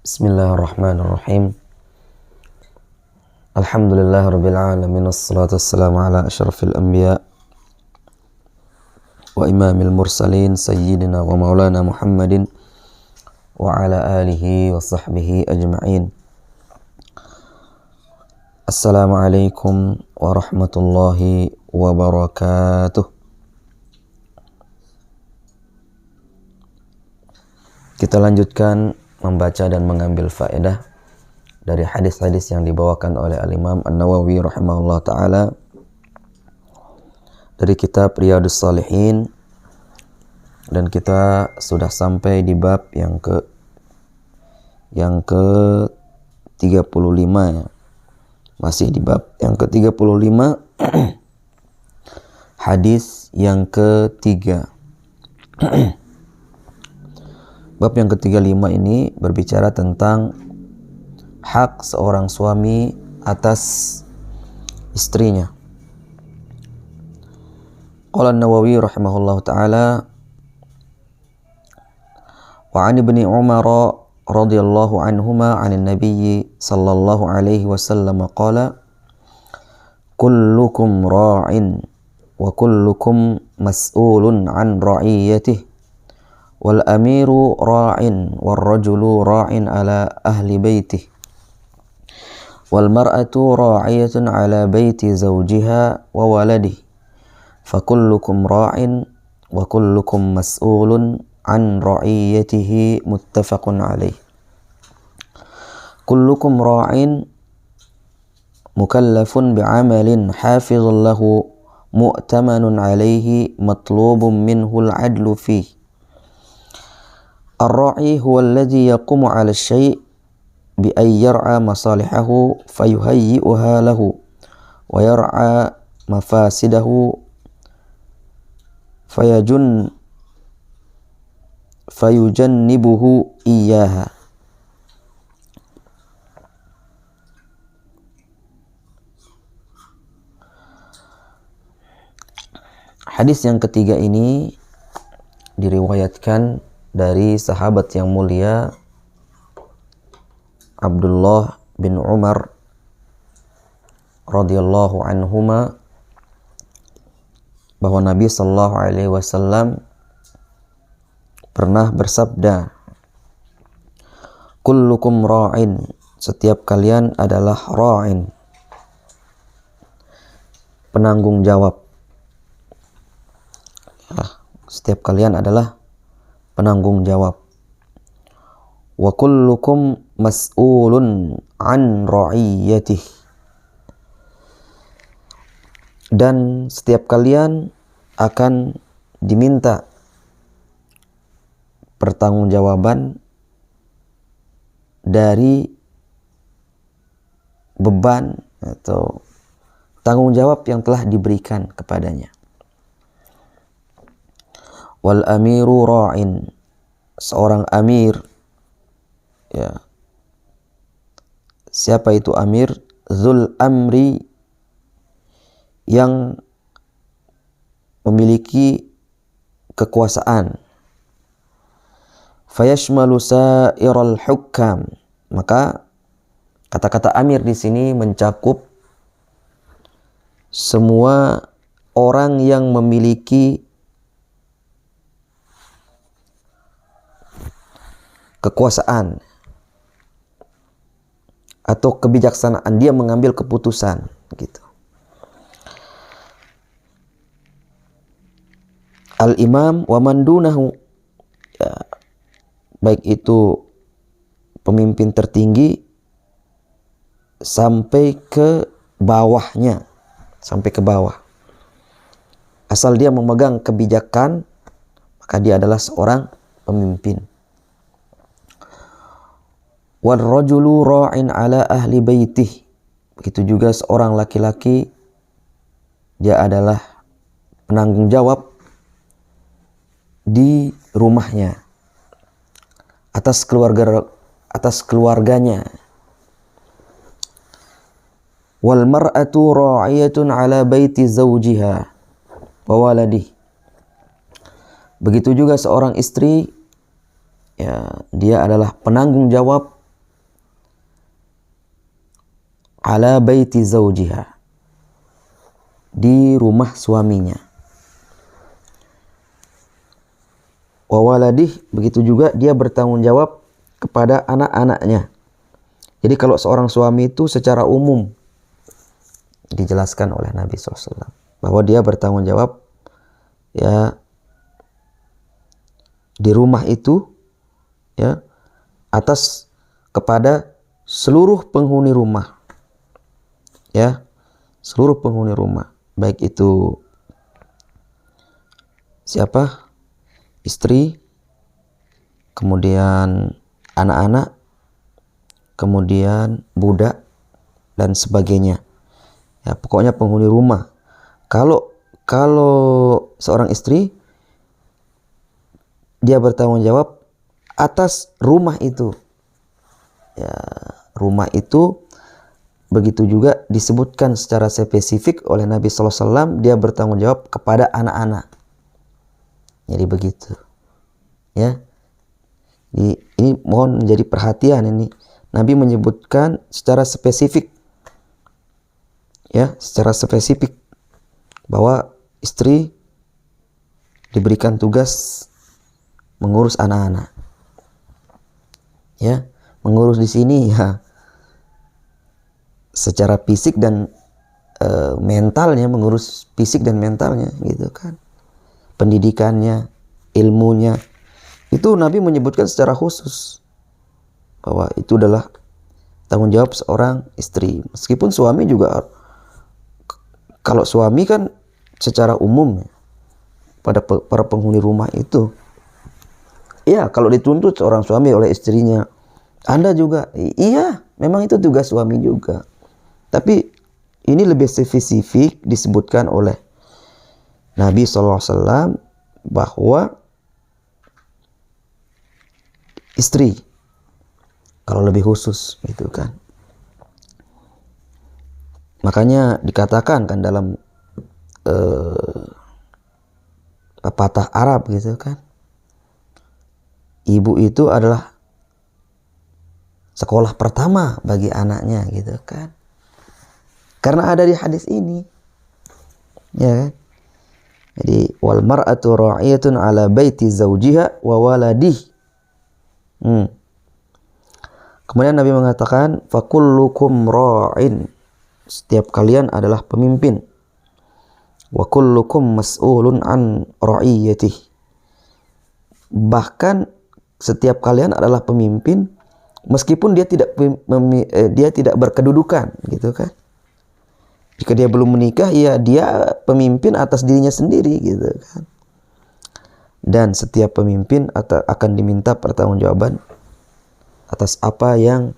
Bismillahirrahmanirrahim. Alhamdulillahirabbil alamin, wassalatu wassalamu ala asyrafil anbiya wa imamil mursalin sayyidina wa maulana Muhammadin wa ala alihi wa sahbihi ajma'in. Assalamualaikum warahmatullahi wabarakatuh. Kita lanjutkan membaca dan mengambil faedah dari hadis-hadis yang dibawakan oleh Al-Imam An-Nawawi rahimahullah ta'ala dari kitab Riyadhus Shalihin, dan kita sudah sampai di bab yang ke 35 ya. Masih di bab yang ke 35 hadis yang ketiga. Bab yang ke-35 ini berbicara tentang hak seorang suami atas istrinya. Qala An-Nawawi rahimahullahu taala wa 'an Ibni Umar radhiyallahu anhuma 'anil Nabiy sallallahu alaihi wasallam qala kullukum ra'in wa kullukum mas'ulun 'an ra'iyatihi wal amiru ra'in wal rajulu ra'in ala ahli baitih wal mar'atu ra'iyatun ala baiti zawjiha wa waladihi fakullukum ra'in wa kullukum mas'ulun an ra'iyatihi muttafaqun alaih. Kullukum ra'in mukallafun bi'amalin hafizun lahu mu'tamanun alaihi matlubun minhu al-'adlu fihi. Ar-ra'i huwa alladhi yaqumu 'ala asy-syai' bi ay yar'a masalihahu fayuhayyi'uha lahu wa yar'a mafasidahu fayujannibuhu iyyaha. Hadis yang ketiga ini diriwayatkan dari sahabat yang mulia Abdullah bin Umar radhiyallahu anhuma, bahwa Nabi sallallahu alaihi wasallam pernah bersabda, kullukum ra'in, setiap kalian adalah ra'in, penanggung jawab. Setiap kalian adalah penanggung jawab. Wa kullukum mas'ulun an ra'iyatih, dan setiap kalian akan diminta pertanggungjawaban dari beban atau tanggung jawab yang telah diberikan kepadanya. Wal amiru ra'in, seorang amir, ya. Siapa itu amir? Zul amri, yang memiliki kekuasaan. Fayashmalu sa'iral hukam, maka kata-kata amir di sini mencakup semua orang yang memiliki kekuasaan atau kebijaksanaan, dia mengambil keputusan gitu. Al-imam wa man dunahu, ya, baik itu pemimpin tertinggi sampai ke bawahnya, sampai ke bawah. Asal dia memegang kebijakan, maka dia adalah seorang pemimpin. Wal rajulu ra'in ala ahli baitih, begitu juga seorang laki-laki, dia adalah penanggung jawab di rumahnya atas keluarganya. Wal mar'atu ra'iyatun ala baiti zawjiha wa waladihi, begitu juga seorang istri, ya, dia adalah penanggung jawab ala baiti zawjiha, di rumah suaminya. Wa waladih, begitu juga dia bertanggung jawab kepada anak-anaknya. Jadi kalau seorang suami itu secara umum dijelaskan oleh Nabi SAW bahwa dia bertanggung jawab ya di rumah itu ya atas kepada seluruh penghuni rumah, ya seluruh penghuni rumah, baik itu siapa, istri, kemudian anak-anak, kemudian budak dan sebagainya, ya pokoknya penghuni rumah. Kalau seorang istri, dia bertanggung jawab atas rumah itu. Ya, rumah itu begitu juga disebutkan secara spesifik oleh Nabi SAW, dia bertanggung jawab kepada anak-anak. Jadi begitu. Ya. Ini mohon menjadi perhatian ini. Nabi menyebutkan secara spesifik. Ya, secara spesifik bahwa istri diberikan tugas mengurus anak-anak. Ya, mengurus di sini ya secara fisik dan mentalnya, mengurus fisik dan mentalnya gitu kan. Pendidikannya, ilmunya. Itu Nabi menyebutkan secara khusus bahwa itu adalah tanggung jawab seorang istri. Meskipun suami juga, kalau suami kan secara umum pada para penghuni rumah itu, iya, kalau dituntut seorang suami oleh istrinya, Anda juga, iya, memang itu tugas suami juga. Tapi ini lebih spesifik disebutkan oleh Nabi SAW bahwa istri, kalau lebih khusus gitu kan. Makanya dikatakan kan dalam pepatah Arab gitu kan, ibu itu adalah sekolah pertama bagi anaknya gitu kan. Karena ada di hadis ini. Ya kan? Jadi wal mar'atu ra'iyatun ala baiti zawjiha wa waladih. Kemudian Nabi mengatakan fakullukum ra'in. Setiap kalian adalah pemimpin. Wa kullukum mas'ulun an ra'iyatih. Bahkan setiap kalian adalah pemimpin meskipun dia tidak berkedudukan gitu kan. Jika dia belum menikah, ya dia pemimpin atas dirinya sendiri gitu kan. Dan setiap pemimpin akan diminta pertanggungjawaban atas apa yang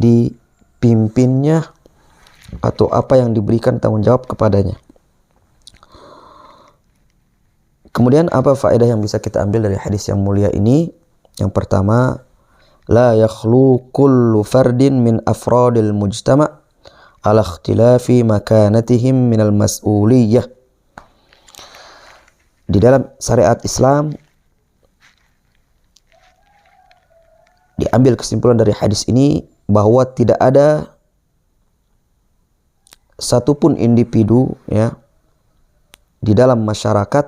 dipimpinnya atau apa yang diberikan tanggung jawab kepadanya. Kemudian apa faedah yang bisa kita ambil dari hadis yang mulia ini? Yang pertama, la yakhlu kullu fardin min afradil mujtama' ala ikhtilafi makanatihim minal mas'uliyah. Di dalam syariat Islam diambil kesimpulan dari hadis ini bahwa tidak ada satupun individu ya di dalam masyarakat,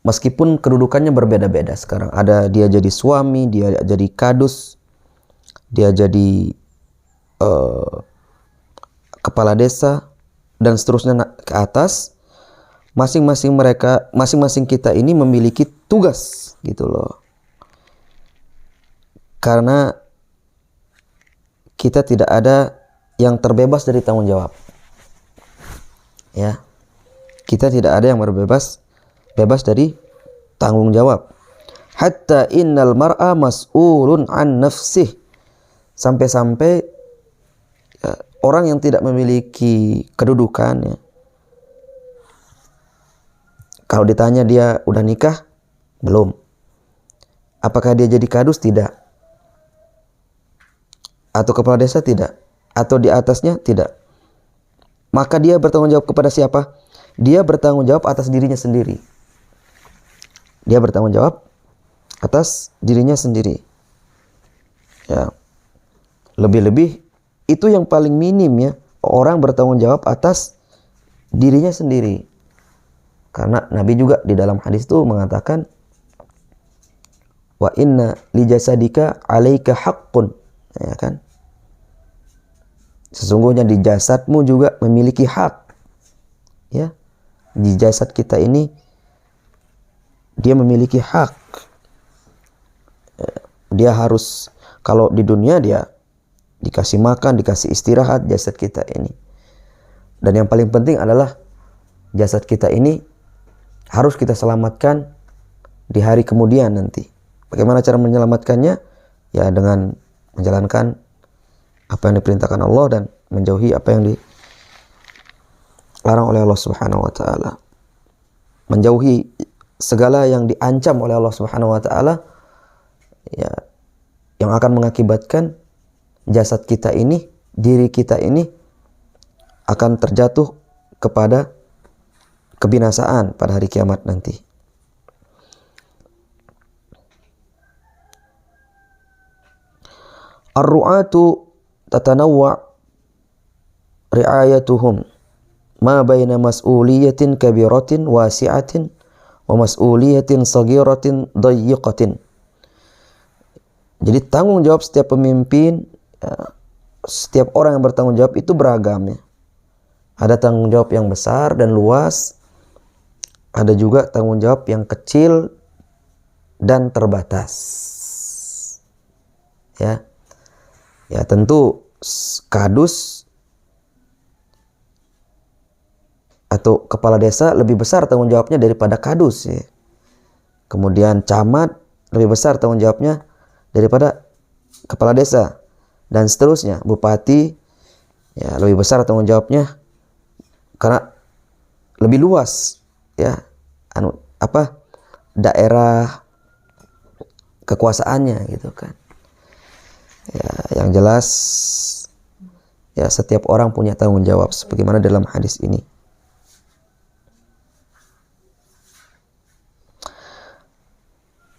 meskipun kedudukannya berbeda-beda. Sekarang ada dia jadi suami, dia jadi kadus, dia jadi kepala desa dan seterusnya ke atas. Masing-masing kita ini memiliki tugas gitu loh. Karena kita tidak ada yang terbebas dari tanggung jawab. Ya. Kita tidak ada yang bebas dari tanggung jawab. Hatta innal mar'a mas'ulun an nafsih. Sampai-sampai orang yang tidak memiliki kedudukan ya, kalau ditanya dia udah nikah? Belum. Apakah dia jadi kadus? Tidak. Atau kepala desa? Tidak. Atau di atasnya? Tidak. Maka dia bertanggung jawab kepada siapa? Dia bertanggung jawab atas dirinya sendiri. Dia bertanggung jawab atas dirinya sendiri. Ya. Lebih-lebih itu yang paling minim ya, orang bertanggung jawab atas dirinya sendiri. Karena Nabi juga di dalam hadis itu mengatakan, wa inna li jasadika 'alaika haqqun, ya kan? Sesungguhnya di jasadmu juga memiliki hak. Ya. Di jasad kita ini dia memiliki hak. Dia harus, kalau di dunia dia dikasih makan, dikasih istirahat jasad kita ini. Dan yang paling penting adalah jasad kita ini harus kita selamatkan di hari kemudian nanti. Bagaimana cara menyelamatkannya? Ya dengan menjalankan apa yang diperintahkan Allah dan menjauhi apa yang dilarang oleh Allah Subhanahu wa taala. Menjauhi segala yang diancam oleh Allah Subhanahu wa taala, ya, yang akan mengakibatkan jasad kita ini, diri kita ini akan terjatuh kepada kebinasaan pada hari kiamat nanti. Ar-ru'atu tatanawwa' ri'ayatuhum ma baina mas'uliyatin kabiratin wasi'atin wa mas'uliyatin saghiratin dayyiqatin. Jadi tanggung jawab setiap pemimpin, ya, setiap orang yang bertanggung jawab itu beragam ya. Ada tanggung jawab yang besar dan luas, ada juga tanggung jawab yang kecil dan terbatas. Ya. Ya tentu kadus atau kepala desa lebih besar tanggung jawabnya daripada kadus ya. Kemudian camat lebih besar tanggung jawabnya daripada kepala desa, dan seterusnya. Bupati ya lebih besar tanggung jawabnya karena lebih luas ya, daerah kekuasaannya gitu kan. Ya, yang jelas ya setiap orang punya tanggung jawab sebagaimana dalam hadis ini.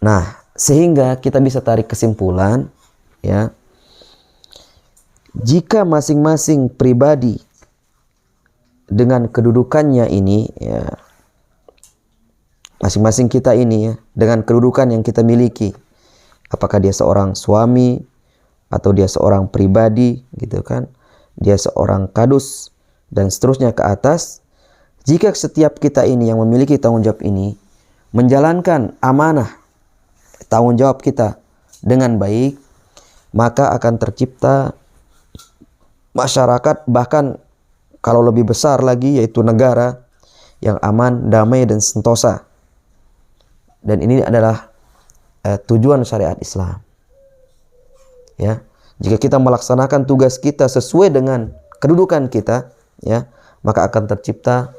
Nah, sehingga kita bisa tarik kesimpulan ya, jika masing-masing pribadi dengan kedudukannya ini ya, masing-masing kita ini ya, dengan kedudukan yang kita miliki, apakah dia seorang suami atau dia seorang pribadi gitu kan, dia seorang kadus dan seterusnya ke atas, jika setiap kita ini yang memiliki tanggung jawab ini menjalankan amanah tanggung jawab kita dengan baik, maka akan tercipta masyarakat, bahkan kalau lebih besar lagi yaitu negara yang aman, damai dan sentosa. Dan ini adalah tujuan syariat Islam. Ya, jika kita melaksanakan tugas kita sesuai dengan kedudukan kita, ya, maka akan tercipta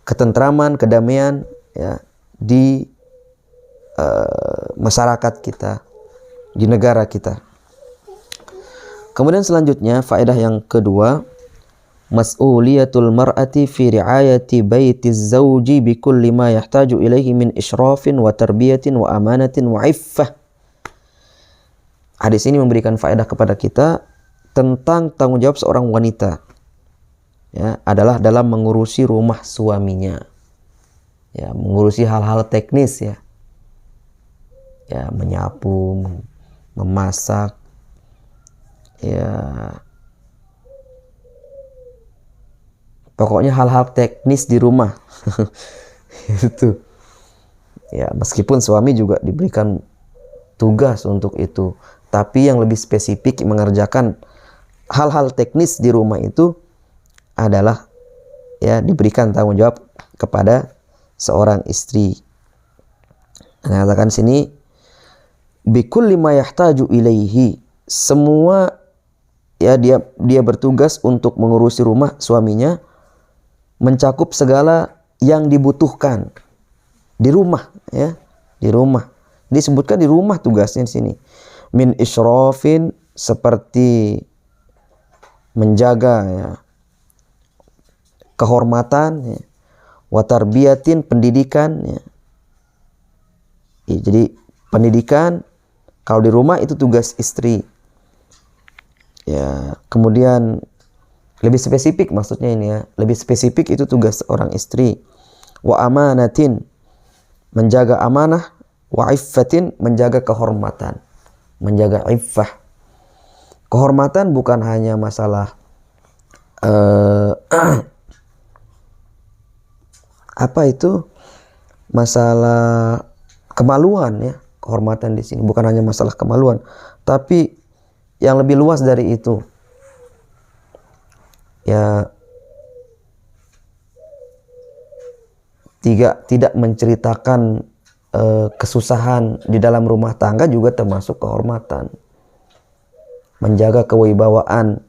ketentraman, kedamaian, ya, di masyarakat kita, di negara kita. Kemudian selanjutnya faedah yang kedua, mas'uliyatul mar'ati fi ri'ayati baitiz zawji bi kulli ma yahtaju ilaihi min isyrafin wa tarbiyatin wa amanatin wa iffah. Hadis ini memberikan faedah kepada kita tentang tanggung jawab seorang wanita ya, adalah dalam mengurusi rumah suaminya. Ya, mengurusi hal-hal teknis ya. Ya, menyapu, memasak, ya, pokoknya hal-hal teknis di rumah. Itu. Ya, meskipun suami juga diberikan tugas untuk itu, tapi yang lebih spesifik mengerjakan hal-hal teknis di rumah itu adalah ya diberikan tanggung jawab kepada seorang istri. Mengatakan sini bikulli ma yahtaju ilaihi, semua ya dia bertugas untuk mengurusi rumah suaminya, mencakup segala yang dibutuhkan di rumah ya, di rumah. Disebutkan di rumah tugasnya di sini. Min isyrafin, seperti menjaga ya, kehormatan ya, wa tarbiyatin, pendidikan ya. Jadi pendidikan kalau di rumah itu tugas istri. Ya, kemudian lebih spesifik maksudnya ini ya, lebih spesifik itu tugas seorang istri. Wa amanatin, menjaga amanah, wa iffatin, menjaga kehormatan, menjaga iffah. Kehormatan bukan hanya masalah apa itu, masalah kemaluan ya. Kehormatan di sini bukan hanya masalah kemaluan, tapi yang lebih luas dari itu. Ya, tidak menceritakan kesusahan di dalam rumah tangga juga termasuk kehormatan. Menjaga kewibawaan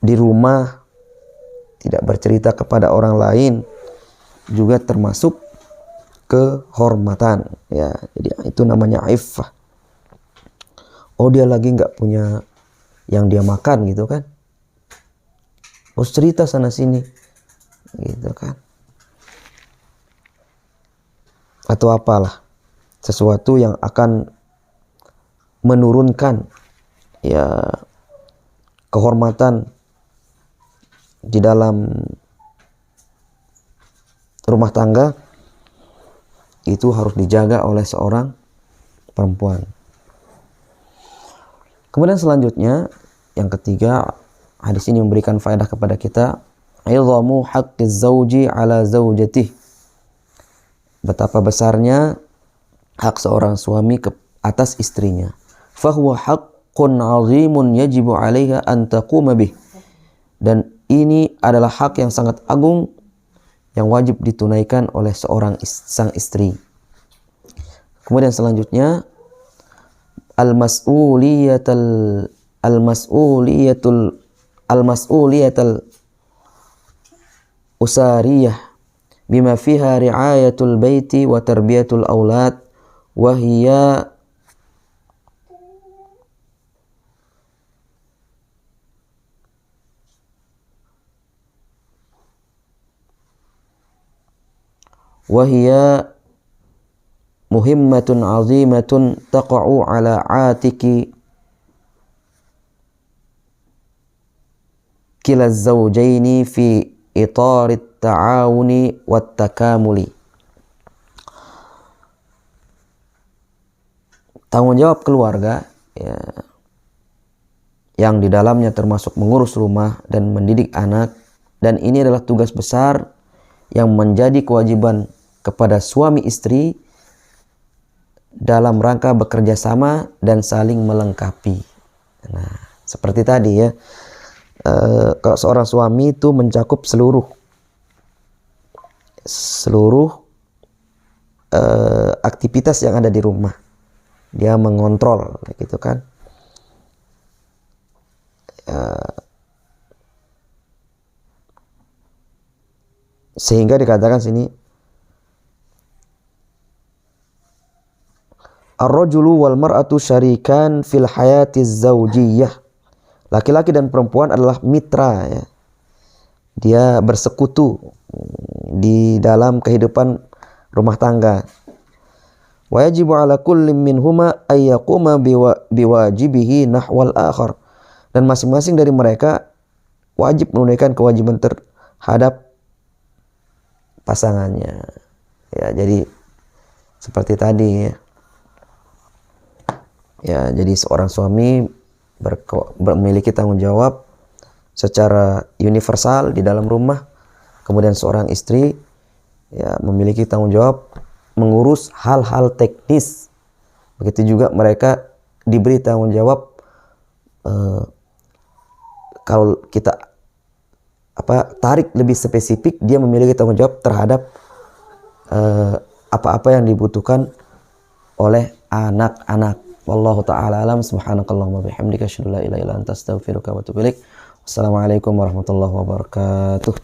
di rumah, tidak bercerita kepada orang lain juga termasuk kehormatan ya. Jadi itu namanya iffah. Oh, dia lagi nggak punya yang dia makan gitu kan, harus cerita sana sini gitu kan, atau apalah, sesuatu yang akan menurunkan ya kehormatan di dalam rumah tangga, itu harus dijaga oleh seorang perempuan. Kemudian selanjutnya yang ketiga, hadis ini memberikan faedah kepada kita, idhamu haqqiz zauji ala zaujatih, betapa besarnya hak seorang suami ke atas istrinya. Fahuwa haqqun 'azimun yajibu 'alaiha an taquma bih, dan ini adalah hak yang sangat agung yang wajib ditunaikan oleh sang istri. Kemudian selanjutnya, al-mas'uliyatul usariyah bima fiha ri'ayatul baiti wa tarbiyatul aulad wa hiya muhimmatun azimatun taqa'u ala atiki kila zawjaini fi itarit ta'awuni wat takamuli. Tanggung jawab keluarga ya, yang di dalamnya termasuk mengurus rumah dan mendidik anak, dan ini adalah tugas besar yang menjadi kewajiban kepada suami istri dalam rangka bekerja sama dan saling melengkapi. Nah, seperti tadi ya, kalau seorang suami itu mencakup seluruh aktivitas yang ada di rumah, dia mengontrol gitu kan. Sehingga dikatakan sini, ar-rajulu wal mar'atu syarikan fil hayatiz zaujiyah. Laki-laki dan perempuan adalah mitra ya. Dia bersekutu di dalam kehidupan rumah tangga. Wa yajibu ala kulli minhuma ay yaquma biwajibihi nahwal akhar. Dan masing-masing dari mereka wajib menunaikan kewajiban terhadap pasangannya. Ya, jadi seperti tadi ya. Ya, jadi seorang suami memiliki tanggung jawab secara universal di dalam rumah. Kemudian seorang istri ya memiliki tanggung jawab mengurus hal-hal teknis. Begitu juga mereka diberi tanggung jawab kalau kita tarik lebih spesifik, dia memiliki tanggung jawab terhadap apa-apa yang dibutuhkan oleh anak-anak. Wallahu ta'ala alam. Subhanakallahumma bihamdika asyhadu an la ilaha illa anta astaghfiruka wa atubu ilaik. Wassalamualaikum warahmatullahi wabarakatuh.